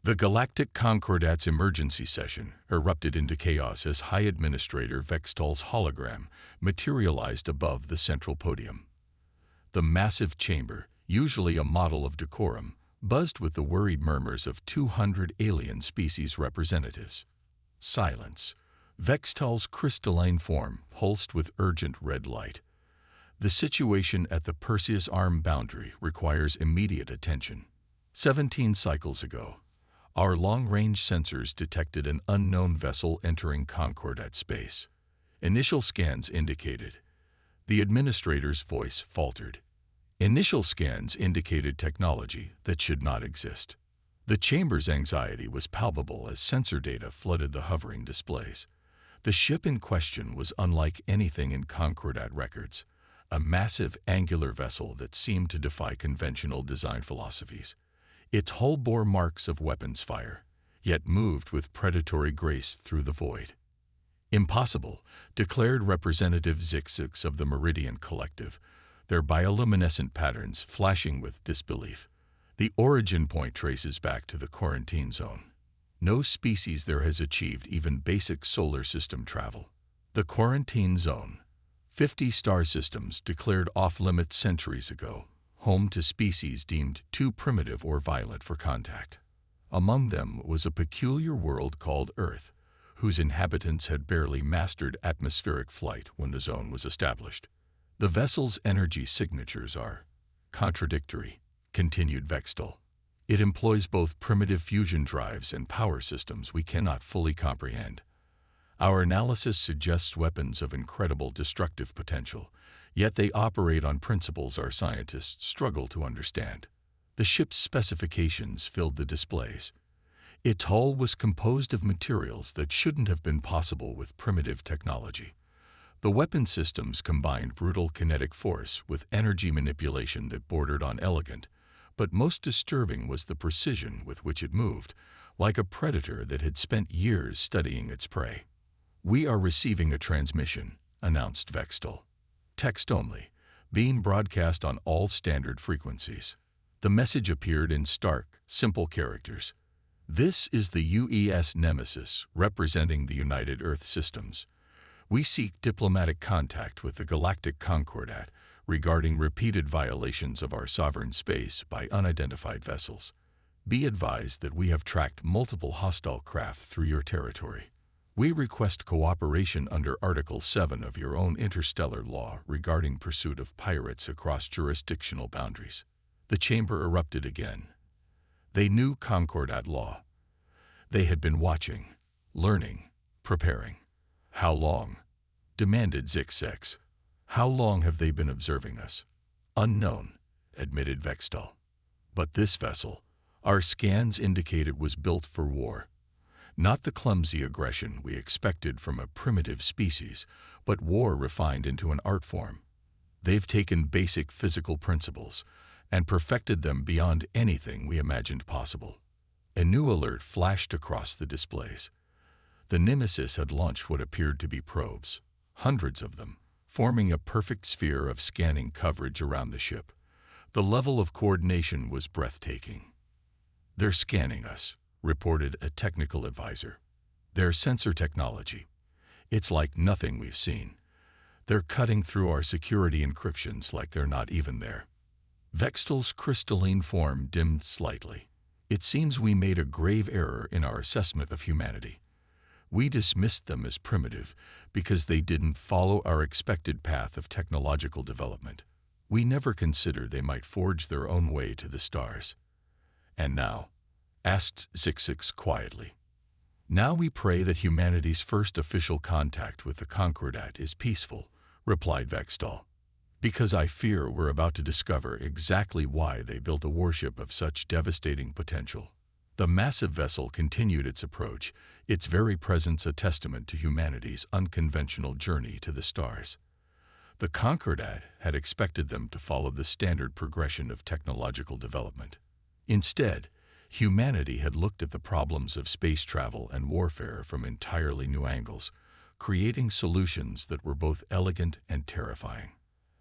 The Galactic Concordat's emergency session erupted into chaos as High Administrator Vextal's hologram materialized above the central podium. The massive chamber, usually a model of decorum, buzzed with the worried murmurs of 200 alien species representatives. Silence. Vextal's crystalline form pulsed with urgent red light. The situation at the Perseus Arm boundary requires immediate attention. 17 cycles ago, our long-range sensors detected an unknown vessel entering Concordat space. Initial scans indicated. The administrator's voice faltered. Initial scans indicated technology that should not exist. The chamber's anxiety was palpable as sensor data flooded the hovering displays. The ship in question was unlike anything in Concordat records, a massive angular vessel that seemed to defy conventional design philosophies. Its hull bore marks of weapons fire, yet moved with predatory grace through the void. Impossible, declared Representative Zixix of the Meridian Collective, their bioluminescent patterns flashing with disbelief. The origin point traces back to the quarantine zone. No species there has achieved even basic solar system travel. The quarantine zone, 50 star systems declared off-limits centuries ago, home to species deemed too primitive or violent for contact. Among them was a peculiar world called Earth, whose inhabitants had barely mastered atmospheric flight when the zone was established. The vessel's energy signatures are contradictory, continued Vextal. It employs both primitive fusion drives and power systems we cannot fully comprehend. Our analysis suggests weapons of incredible destructive potential, yet they operate on principles our scientists struggle to understand. The ship's specifications filled the displays. Its hull was composed of materials that shouldn't have been possible with primitive technology. The weapon systems combined brutal kinetic force with energy manipulation that bordered on elegant, but most disturbing was the precision with which it moved, like a predator that had spent years studying its prey. "We are receiving a transmission," announced Vextal. Text only, being broadcast on all standard frequencies. The message appeared in stark, simple characters. "This is the UES Nemesis, representing the United Earth Systems. We seek diplomatic contact with the Galactic Concordat regarding repeated violations of our sovereign space by unidentified vessels. Be advised that we have tracked multiple hostile craft through your territory. We request cooperation under Article 7 of your own interstellar law regarding pursuit of pirates across jurisdictional boundaries." The chamber erupted again. They knew Concordat law. They had been watching, learning, preparing. "How long?" demanded Zixix. "How long have they been observing us?" "Unknown," admitted Vextal. "But this vessel, our scans indicate it was built for war. Not the clumsy aggression we expected from a primitive species, but war refined into an art form. They've taken basic physical principles and perfected them beyond anything we imagined possible." A new alert flashed across the displays. The Nemesis had launched what appeared to be probes, hundreds of them, forming a perfect sphere of scanning coverage around the ship. The level of coordination was breathtaking. "They're scanning us," reported a technical advisor. "Their sensor technology. It's like nothing we've seen. They're cutting through our security encryptions like they're not even there." Vextal's crystalline form dimmed slightly. "It seems we made a grave error in our assessment of humanity. We dismissed them as primitive because they didn't follow our expected path of technological development. We never considered they might forge their own way to the stars." "And now?" asked Zixix quietly. "Now we pray that humanity's first official contact with the Concordat is peaceful," replied Vextal. "Because I fear we're about to discover exactly why they built a warship of such devastating potential." The massive vessel continued its approach, its very presence a testament to humanity's unconventional journey to the stars. The Concordat had expected them to follow the standard progression of technological development. Instead, humanity had looked at the problems of space travel and warfare from entirely new angles, creating solutions that were both elegant and terrifying.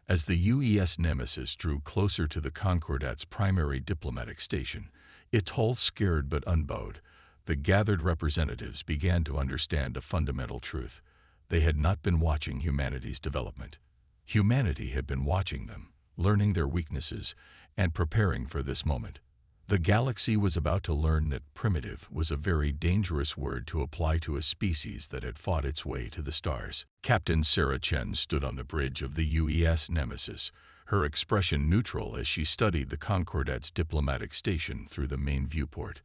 As the UES Nemesis drew closer to the Concordat's primary diplomatic station, It's all scared but unbowed. The gathered representatives began to understand a fundamental truth. They had not been watching humanity's development. Humanity had been watching them, learning their weaknesses, and preparing for this moment. The galaxy was about to learn that primitive was a very dangerous word to apply to a species that had fought its way to the stars. Captain Sarah Chen stood on the bridge of the UES Nemesis, her expression neutral as she studied the Concordat's diplomatic station through the main viewport.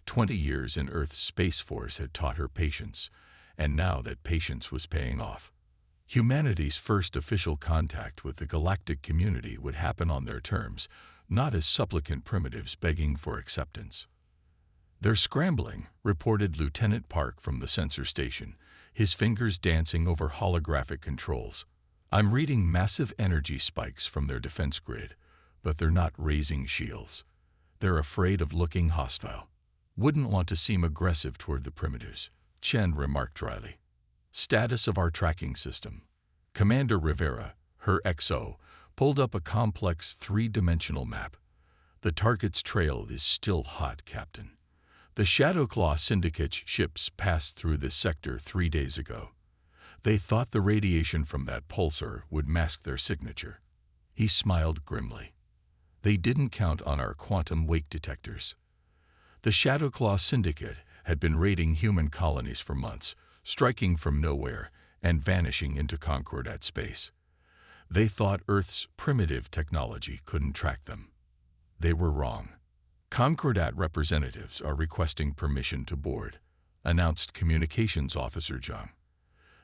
20 years in Earth's Space Force had taught her patience, and now that patience was paying off. Humanity's first official contact with the galactic community would happen on their terms, not as supplicant primitives begging for acceptance. "They're scrambling," reported Lieutenant Park from the sensor station, his fingers dancing over holographic controls. "I'm reading massive energy spikes from their defense grid, but they're not raising shields. They're afraid of looking hostile. Wouldn't want to seem aggressive toward the primitives," Chen remarked dryly. "Status of our tracking system." Commander Rivera, her XO, pulled up a complex three-dimensional map. "The target's trail is still hot, Captain. The Shadowclaw Syndicate's ships passed through this sector 3 days ago. They thought the radiation from that pulsar would mask their signature." He smiled grimly. "They didn't count on our quantum wake detectors." The Shadowclaw Syndicate had been raiding human colonies for months, striking from nowhere and vanishing into Concordat space. They thought Earth's primitive technology couldn't track them. They were wrong. "Concordat representatives are requesting permission to board," announced Communications Officer Zhang.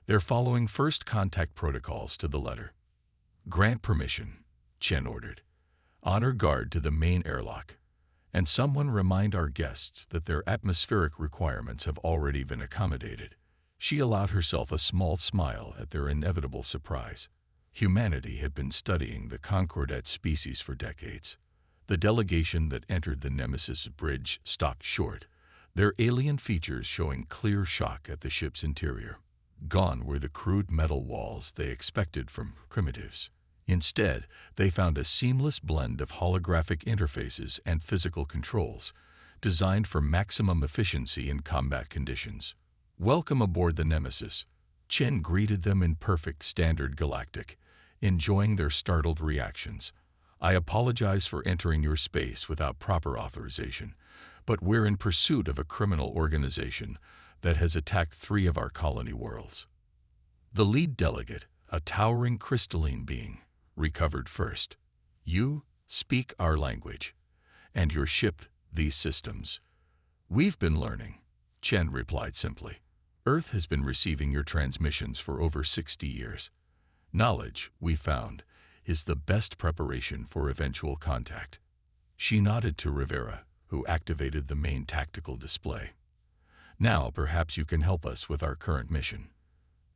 "They're following first contact protocols to the letter." "Grant permission," Chen ordered. "Honor guard to the main airlock. And someone remind our guests that their atmospheric requirements have already been accommodated." She allowed herself a small smile at their inevitable surprise. Humanity had been studying the Concordat species for decades. The delegation that entered the Nemesis bridge stopped short, their alien features showing clear shock at the ship's interior. Gone were the crude metal walls they expected from primitives. Instead, they found a seamless blend of holographic interfaces and physical controls, designed for maximum efficiency in combat conditions. "Welcome aboard the Nemesis." Chen greeted them in perfect standard Galactic, enjoying their startled reactions. "I apologize for entering your space without proper authorization, but we're in pursuit of a criminal organization that has attacked 3 of our colony worlds." The lead delegate, a towering crystalline being, recovered first. "You speak our language, and your ship these systems." "We've been learning," Chen replied simply. "Earth has been receiving your transmissions for over 60 years. Knowledge, we found, is the best preparation for eventual contact." She nodded to Rivera, who activated the main tactical display. "Now perhaps you can help us with our current mission."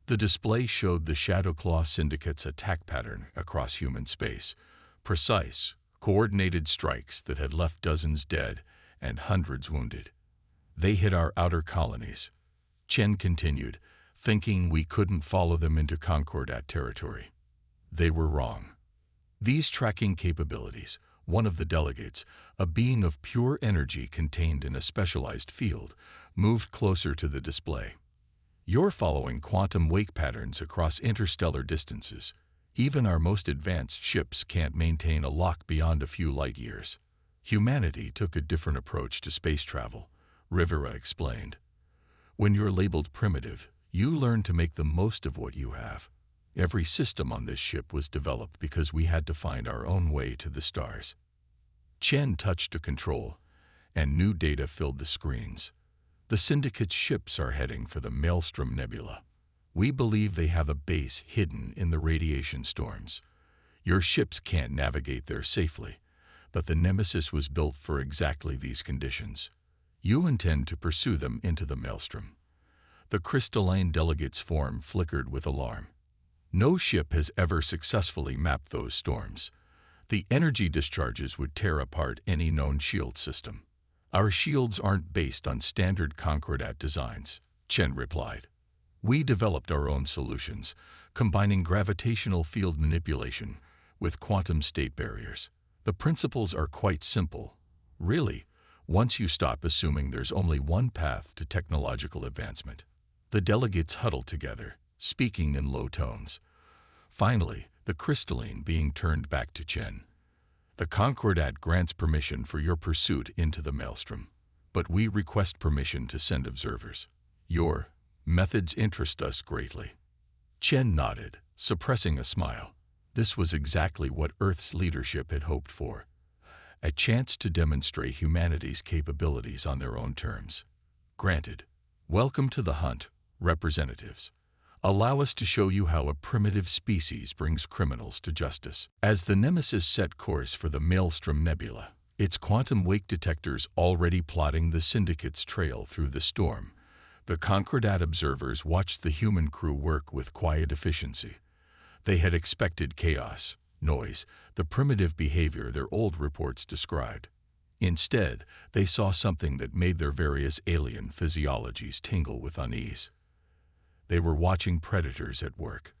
The display showed the Shadowclaw Syndicate's attack pattern across human space, precise, coordinated strikes that had left dozens dead and hundreds wounded. "They hit our outer colonies," Chen continued, "thinking we couldn't follow them into Concordat territory. They were wrong." These tracking capabilities, one of the delegates, a being of pure energy contained in a specialized field, moved closer to the display. "You're following quantum wake patterns across interstellar distances. Even our most advanced ships can't maintain a lock beyond a few light years." "Humanity took a different approach to space travel," Rivera explained. "When you're labeled primitive, you learn to make the most of what you have. Every system on this ship was developed because we had to find our own way to the stars." Chen touched a control, and new data filled the screens. "The Syndicate's ships are heading for the Maelstrom Nebula. We believe they have a base hidden in the radiation storms. Your ships can't navigate there safely, but the Nemesis was built for exactly these conditions. You intend to pursue them into the Maelstrom." The crystalline delegate's form flickered with alarm. "No ship has ever successfully mapped those storms. The energy discharges would tear apart any known shield system. Our shields aren't based on standard Concordat designs," Chen replied. "We developed our own solutions, combining gravitational field manipulation with quantum state barriers. The principles are quite simple. Really, Once you stop assuming there's only one path to technological advancement. The delegates huddled together, speaking in low tones. Finally, the crystalline being turned back to Chen. The Concordat grants permission for your pursuit into the maelstrom, but we request permission to send observers. Your methods interest us greatly. Chen nodded, suppressing a smile. This was exactly what Earth's leadership had hoped for. A chance to demonstrate humanity's capabilities on their own terms. Granted. Welcome to the hunt, representatives. Allow us to show you how a primitive species brings criminals to justice. As the Nemesis set course for the Maelstrom Nebula, its quantum wake detectors already plotting the Syndicate's trail through the storm, the Concordat observers watched the human crew work with quiet efficiency. They had expected chaos, noise, the primitive behavior their old reports described. Instead, they saw something that made their various alien physiologies tingle with unease. They were watching predators at work.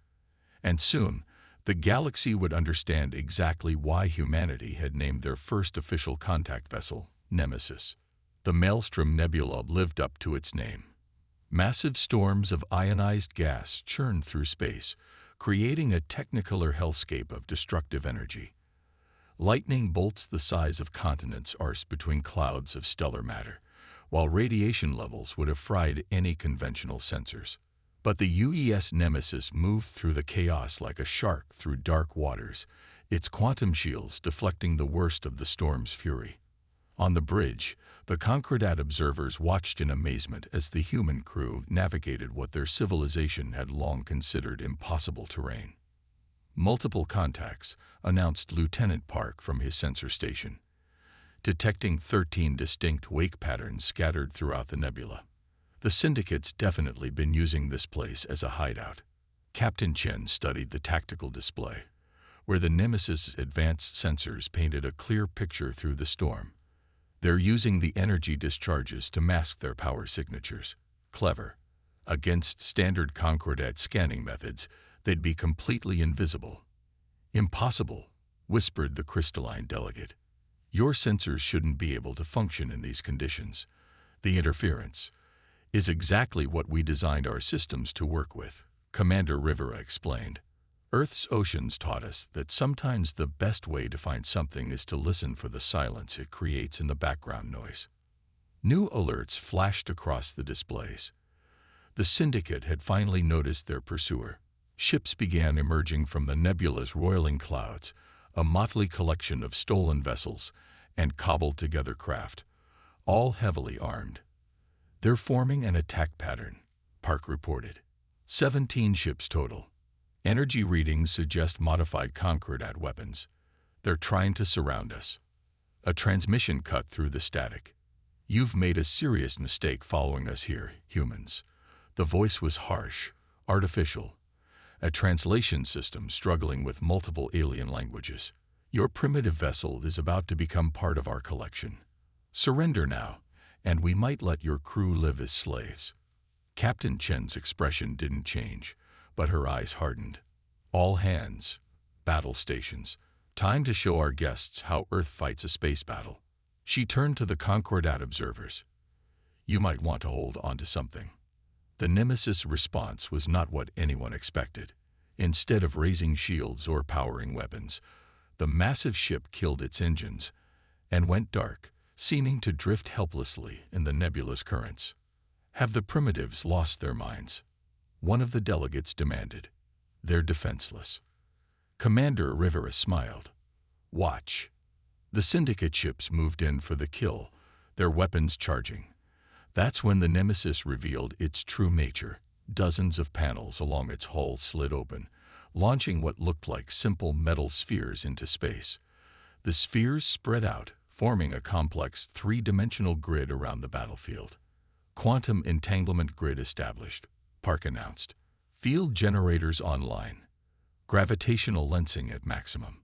And soon, the galaxy would understand exactly why humanity had named their first official contact vessel, Nemesis. The Maelstrom Nebula lived up to its name. Massive storms of ionized gas churned through space, creating a technicolor hellscape of destructive energy. Lightning bolts the size of continents arced between clouds of stellar matter, while radiation levels would have fried any conventional sensors. But the UES Nemesis moved through the chaos like a shark through dark waters, its quantum shields deflecting the worst of the storm's fury. On the bridge, the Concordat observers watched in amazement as the human crew navigated what their civilization had long considered impossible terrain. Multiple contacts, announced Lieutenant Park from his sensor station, detecting 13 distinct wake patterns scattered throughout the nebula. The Syndicate's definitely been using this place as a hideout. Captain Chen studied the tactical display, where the Nemesis' advanced sensors painted a clear picture through the storm. They're using the energy discharges to mask their power signatures. Clever. Against standard Concordat scanning methods, they'd be completely invisible. Impossible, whispered the crystalline delegate. Your sensors shouldn't be able to function in these conditions. The interference is exactly what we designed our systems to work with, Commander Rivera explained. Earth's oceans taught us that sometimes the best way to find something is to listen for the silence it creates in the background noise. New alerts flashed across the displays. The Syndicate had finally noticed their pursuer. Ships began emerging from the nebula's roiling clouds, a motley collection of stolen vessels and cobbled-together craft, all heavily armed. They're forming an attack pattern, Park reported. 17 ships total. Energy readings suggest modified Concordat weapons. They're trying to surround us. A transmission cut through the static. You've made a serious mistake following us here, humans. The voice was harsh, artificial. A translation system struggling with multiple alien languages. Your primitive vessel is about to become part of our collection. Surrender now, and we might let your crew live as slaves. Captain Chen's expression didn't change, but her eyes hardened. All hands, battle stations, time to show our guests how Earth fights a space battle. She turned to the Concordat observers. You might want to hold on to something. The Nemesis' response was not what anyone expected. Instead of raising shields or powering weapons, the massive ship killed its engines and went dark, seeming to drift helplessly in the nebulous currents. Have the primitives lost their minds? One of the delegates demanded. They're defenseless. Commander Rivera smiled. Watch. The Syndicate ships moved in for the kill, their weapons charging. That's when the Nemesis revealed its true nature. Dozens of panels along its hull slid open, launching what looked like simple metal spheres into space. The spheres spread out, forming a complex three-dimensional grid around the battlefield. Quantum entanglement grid established, Park announced. Field generators online. Gravitational lensing at maximum.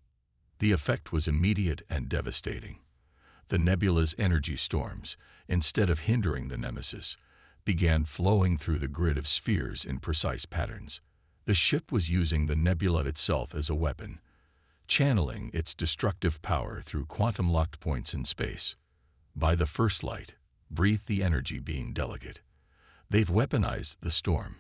The effect was immediate and devastating. The nebula's energy storms, instead of hindering the Nemesis, began flowing through the grid of spheres in precise patterns. The ship was using the nebula itself as a weapon, channeling its destructive power through quantum-locked points in space. By the first light, breathed the energy being delegate. They've weaponized the storm.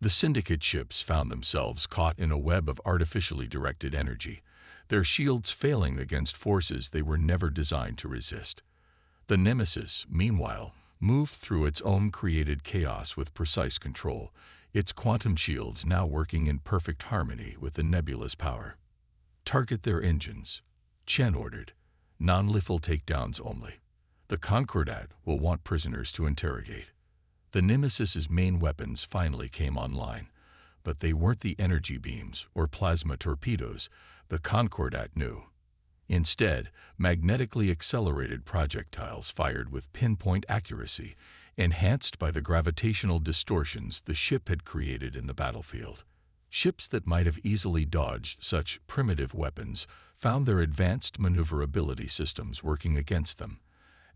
The Syndicate ships found themselves caught in a web of artificially directed energy, their shields failing against forces they were never designed to resist. The Nemesis, meanwhile, moved through its own created chaos with precise control, its quantum shields now working in perfect harmony with the nebula's power. Target their engines, Chen ordered. Non-lethal takedowns only. The Concordat will want prisoners to interrogate. The Nemesis's main weapons finally came online, but they weren't the energy beams or plasma torpedoes the Concordat knew. Instead, magnetically accelerated projectiles fired with pinpoint accuracy, enhanced by the gravitational distortions the ship had created in the battlefield. Ships that might have easily dodged such primitive weapons found their advanced maneuverability systems working against them,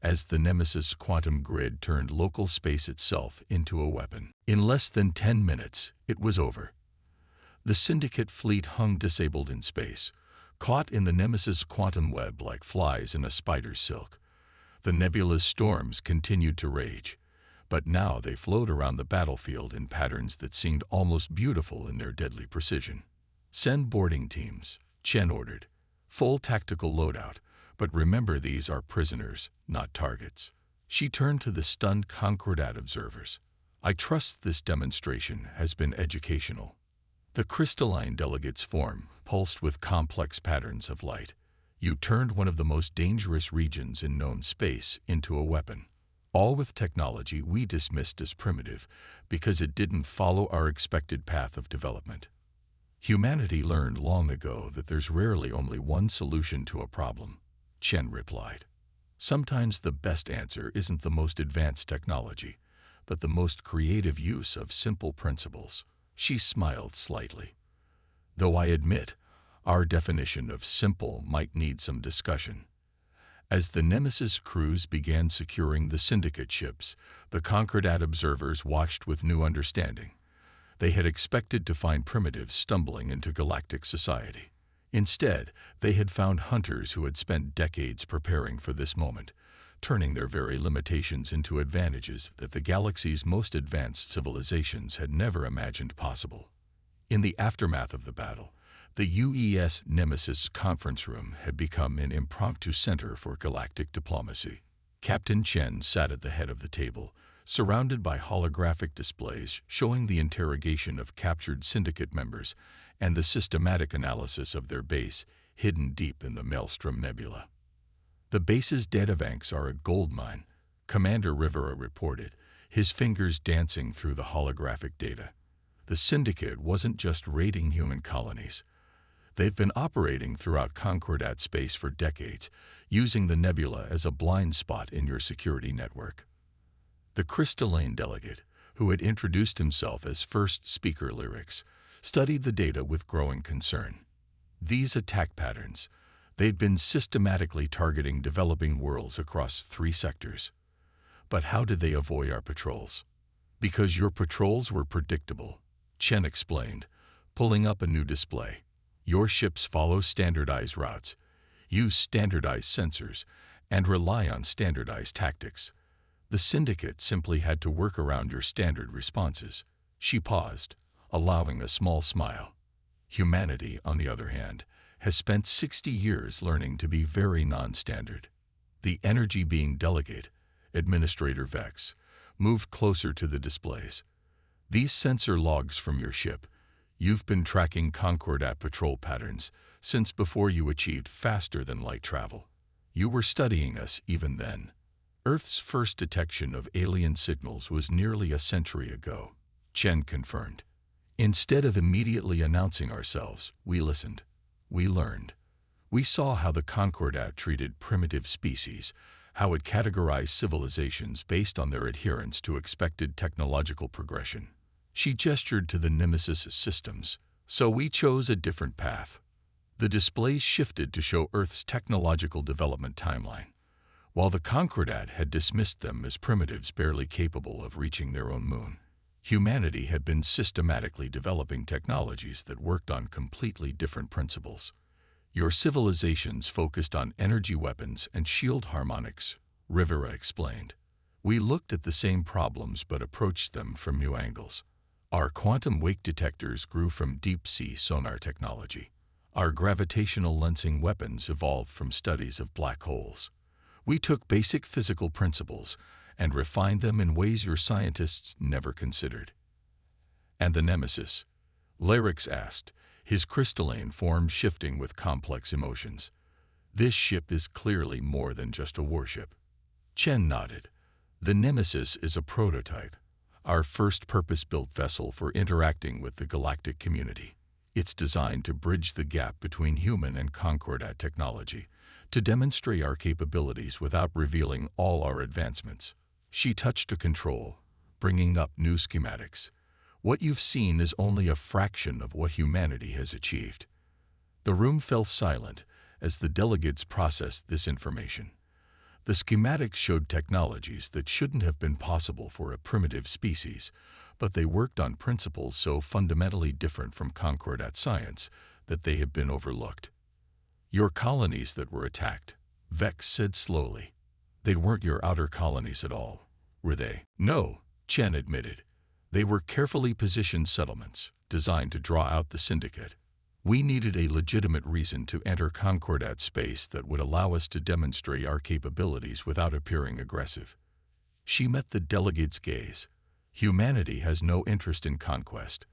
as the Nemesis quantum grid turned local space itself into a weapon. In less than 10 minutes, it was over. The Syndicate fleet hung disabled in space, caught in the Nemesis quantum web like flies in a spider's silk. The nebula's storms continued to rage, but now they flowed around the battlefield in patterns that seemed almost beautiful in their deadly precision. Send boarding teams, Chen ordered. Full tactical loadout, but remember these are prisoners, not targets. She turned to the stunned Concordat observers. I trust this demonstration has been educational. The crystalline delegates form pulsed with complex patterns of light. You turned one of the most dangerous regions in known space into a weapon. All with technology we dismissed as primitive because it didn't follow our expected path of development. Humanity learned long ago that there's rarely only one solution to a problem, Chen replied. Sometimes the best answer isn't the most advanced technology, but the most creative use of simple principles. She smiled slightly. Though I admit, our definition of simple might need some discussion. As the Nemesis crews began securing the Syndicate ships, the Concordat observers watched with new understanding. They had expected to find primitives stumbling into galactic society. Instead, they had found hunters who had spent decades preparing for this moment, turning their very limitations into advantages that the galaxy's most advanced civilizations had never imagined possible. In the aftermath of the battle, the UES Nemesis conference room had become an impromptu center for galactic diplomacy. Captain Chen sat at the head of the table, surrounded by holographic displays showing the interrogation of captured Syndicate members and the systematic analysis of their base hidden deep in the Maelstrom Nebula. The base's databanks are a goldmine, Commander Rivera reported, his fingers dancing through the holographic data. The Syndicate wasn't just raiding human colonies. They've been operating throughout Concordat space for decades, using the nebula as a blind spot in your security network. The crystalline delegate, who had introduced himself as first speaker lyrics, studied the data with growing concern. These attack patterns, they'd been systematically targeting developing worlds across 3 sectors. But how did they avoid our patrols? Because your patrols were predictable, Chen explained, pulling up a new display. Your ships follow standardized routes, use standardized sensors, and rely on standardized tactics. The Syndicate simply had to work around your standard responses. She paused, allowing a small smile. Humanity, on the other hand, has spent 60 years learning to be very non-standard. The energy being delegate, Administrator Vex, moved closer to the displays. These sensor logs from your ship, you've been tracking Concordat patrol patterns since before you achieved faster-than-light travel. You were studying us even then. Earth's first detection of alien signals was nearly a century ago, Chen confirmed. Instead of immediately announcing ourselves, we listened. We learned. We saw how the Concordat treated primitive species, how it categorized civilizations based on their adherence to expected technological progression. She gestured to the Nemesis systems. So we chose a different path. The displays shifted to show Earth's technological development timeline. While the Concordat had dismissed them as primitives barely capable of reaching their own moon, humanity had been systematically developing technologies that worked on completely different principles. Your civilizations focused on energy weapons and shield harmonics, Rivera explained. We looked at the same problems but approached them from new angles. Our quantum wake detectors grew from deep-sea sonar technology. Our gravitational lensing weapons evolved from studies of black holes. We took basic physical principles and refined them in ways your scientists never considered. And the Nemesis? Larix asked, his crystalline form shifting with complex emotions. This ship is clearly more than just a warship. Chen nodded. The Nemesis is a prototype, our first purpose-built vessel for interacting with the galactic community. It's designed to bridge the gap between human and Concordat technology, to demonstrate our capabilities without revealing all our advancements. She touched a control, bringing up new schematics. What you've seen is only a fraction of what humanity has achieved. The room fell silent as the delegates processed this information. The schematics showed technologies that shouldn't have been possible for a primitive species, but they worked on principles so fundamentally different from Concordat science that they have been overlooked. Your colonies that were attacked, Vex said slowly. They weren't your outer colonies at all, were they? No, Chen admitted. They were carefully positioned settlements, designed to draw out the syndicate. We needed a legitimate reason to enter Concordat space that would allow us to demonstrate our capabilities without appearing aggressive. She met the delegate's gaze. Humanity has no interest in conquest,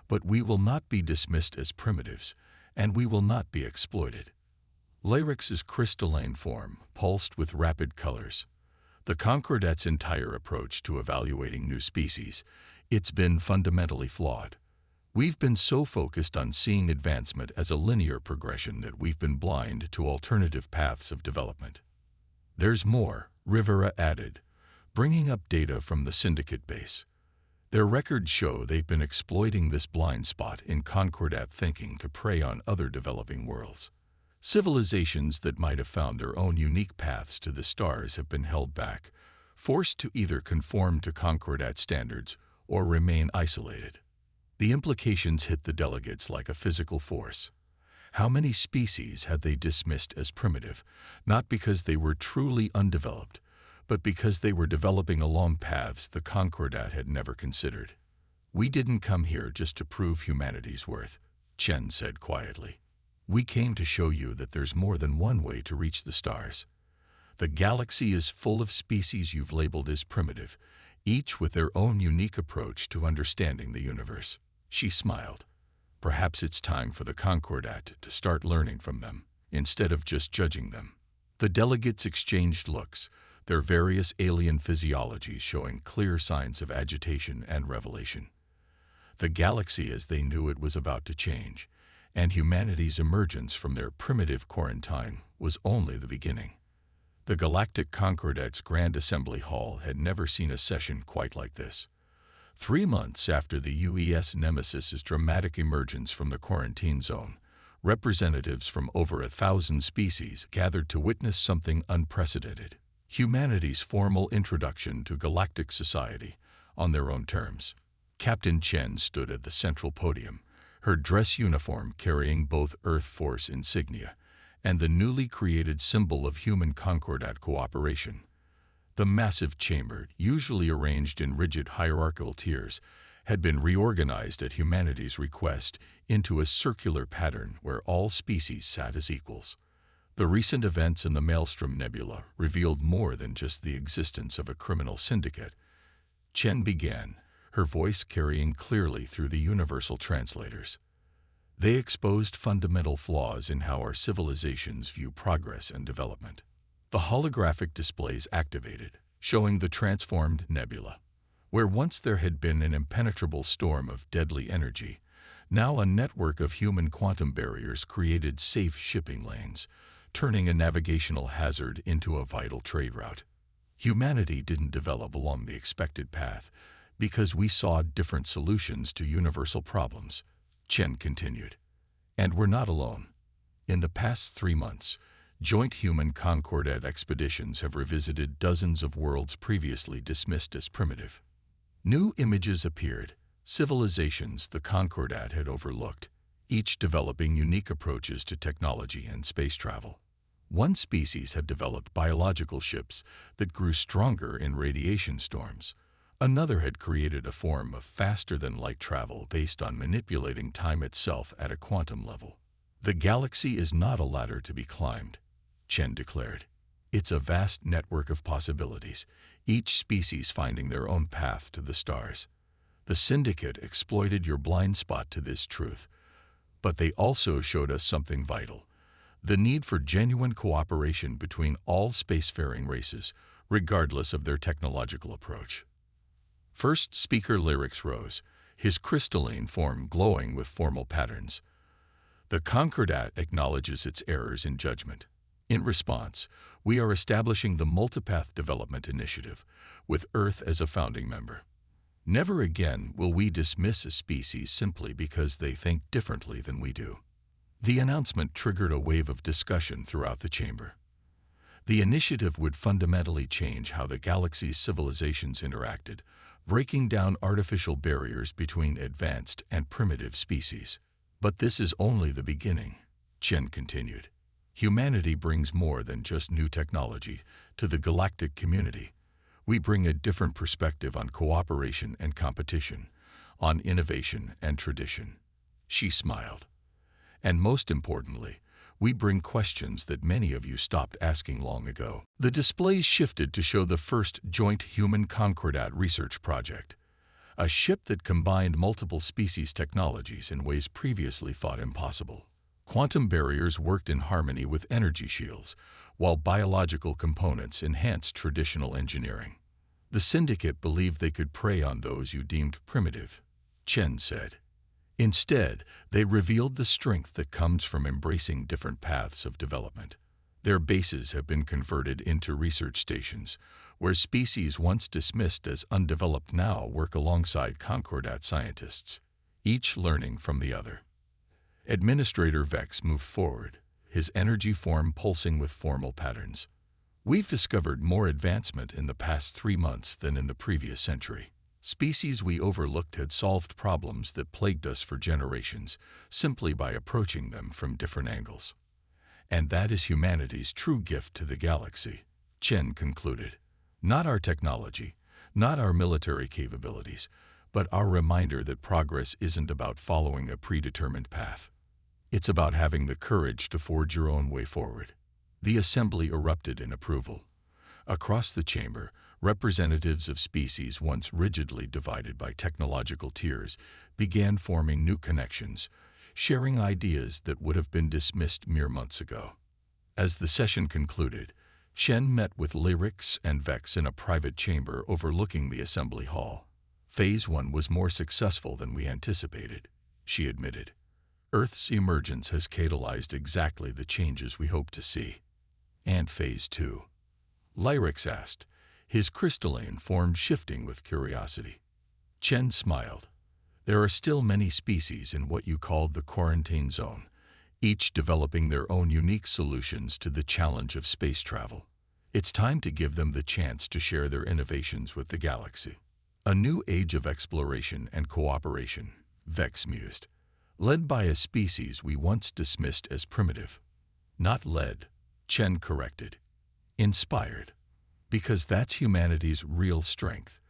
but we will not be dismissed as primitives, and we will not be exploited. Larix's crystalline form pulsed with rapid colors. The Concordat's entire approach to evaluating new species, it's been fundamentally flawed. We've been so focused on seeing advancement as a linear progression that we've been blind to alternative paths of development. There's more, Rivera added, bringing up data from the syndicate base. Their records show they've been exploiting this blind spot in Concordat thinking to prey on other developing worlds. Civilizations that might have found their own unique paths to the stars have been held back, forced to either conform to Concordat standards or remain isolated. The implications hit the delegates like a physical force. How many species had they dismissed as primitive, not because they were truly undeveloped, but because they were developing along paths the Concordat had never considered? We didn't come here just to prove humanity's worth, Chen said quietly. We came to show you that there's more than one way to reach the stars. The galaxy is full of species you've labeled as primitive, each with their own unique approach to understanding the universe. She smiled. Perhaps it's time for the Concordat to start learning from them, instead of just judging them. The delegates exchanged looks, their various alien physiologies showing clear signs of agitation and revelation. The galaxy as they knew it was about to change, and humanity's emergence from their primitive quarantine was only the beginning. The Galactic Concordat's Grand Assembly Hall had never seen a session quite like this. 3 months after the UES Nemesis's dramatic emergence from the quarantine zone, representatives from over 1,000 species gathered to witness something unprecedented: humanity's formal introduction to galactic society on their own terms. Captain Chen stood at the central podium, her dress uniform carrying both Earth Force insignia and the newly created symbol of human Concordat cooperation. The massive chamber, usually arranged in rigid hierarchical tiers, had been reorganized at humanity's request into a circular pattern where all species sat as equals. The recent events in the Maelstrom Nebula revealed more than just the existence of a criminal syndicate. Chen began, her voice carrying clearly through the universal translators. They exposed fundamental flaws in how our civilizations view progress and development. The holographic displays activated, showing the transformed nebula. Where once there had been an impenetrable storm of deadly energy, now a network of human quantum barriers created safe shipping lanes, turning a navigational hazard into a vital trade route. Humanity didn't develop along the expected path because we saw different solutions to universal problems, Chen continued. And we're not alone. In the past 3 months, joint human Concordat expeditions have revisited dozens of worlds previously dismissed as primitive. New images appeared, civilizations the Concordat had overlooked, each developing unique approaches to technology and space travel. One species had developed biological ships that grew stronger in radiation storms. Another had created a form of faster-than-light travel based on manipulating time itself at a quantum level. "The galaxy is not a ladder to be climbed," Chen declared. "It's a vast network of possibilities, each species finding their own path to the stars. The Syndicate exploited your blind spot to this truth, but they also showed us something vital: the need for genuine cooperation between all spacefaring races, regardless of their technological approach." First speaker Lyrics rose, his crystalline form glowing with formal patterns. "The Concordat acknowledges its errors in judgment. In response, we are establishing the Multipath Development Initiative, with Earth as a founding member. Never again will we dismiss a species simply because they think differently than we do." The announcement triggered a wave of discussion throughout the chamber. The initiative would fundamentally change how the galaxy's civilizations interacted, breaking down artificial barriers between advanced and primitive species. "But this is only the beginning," Chen continued. "Humanity brings more than just new technology to the galactic community. We bring a different perspective on cooperation and competition, on innovation and tradition." She smiled. "And most importantly, we bring questions that many of you stopped asking long ago." The displays shifted to show the first joint human Concordat research project, a ship that combined multiple species technologies in ways previously thought impossible. Quantum barriers worked in harmony with energy shields, while biological components enhanced traditional engineering. "The Syndicate believed they could prey on those you deemed primitive," Chen said. "Instead, they revealed the strength that comes from embracing different paths of development. Their bases have been converted into research stations, where species once dismissed as undeveloped now work alongside Concordat scientists, each learning from the other." Administrator Vex moved forward, his energy form pulsing with formal patterns. "We've discovered more advancement in the past 3 months than in the previous century. Species we overlooked had solved problems that plagued us for generations, simply by approaching them from different angles. And that is humanity's true gift to the galaxy," Chen concluded. "Not our technology, not our military capabilities, but our reminder that progress isn't about following a predetermined path. It's about having the courage to forge your own way forward." The assembly erupted in approval. Across the chamber, representatives of species once rigidly divided by technological tiers began forming new connections, sharing ideas that would have been dismissed mere months ago. As the session concluded, Chen met with Lyrics and Vex in a private chamber overlooking the assembly hall. "Phase 1 was more successful than we anticipated," she admitted. "Earth's emergence has catalyzed exactly the changes we hoped to see." "And Phase 2?" Lyrics asked, his crystalline form shifting with curiosity. Chen smiled. "There are still many species in what you called the quarantine zone, each developing their own unique solutions to the challenge of space travel. It's time to give them the chance to share their innovations with the galaxy. A new age of exploration and cooperation," Vex mused, "led by a species we once dismissed as primitive." "Not led," Chen corrected. "Inspired. Because that's humanity's real strength,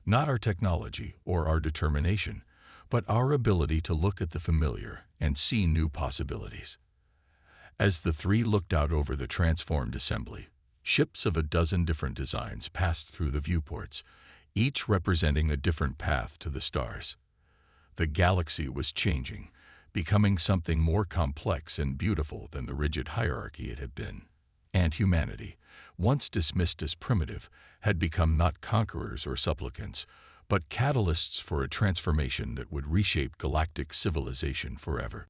not our technology or our determination, but our ability to look at the familiar and see new possibilities." As the three looked out over the transformed assembly, ships of a dozen different designs passed through the viewports, each representing a different path to the stars. The galaxy was changing, becoming something more complex and beautiful than the rigid hierarchy it had been. And humanity, once dismissed as primitive, had become not conquerors or supplicants, but catalysts for a transformation that would reshape galactic civilization forever.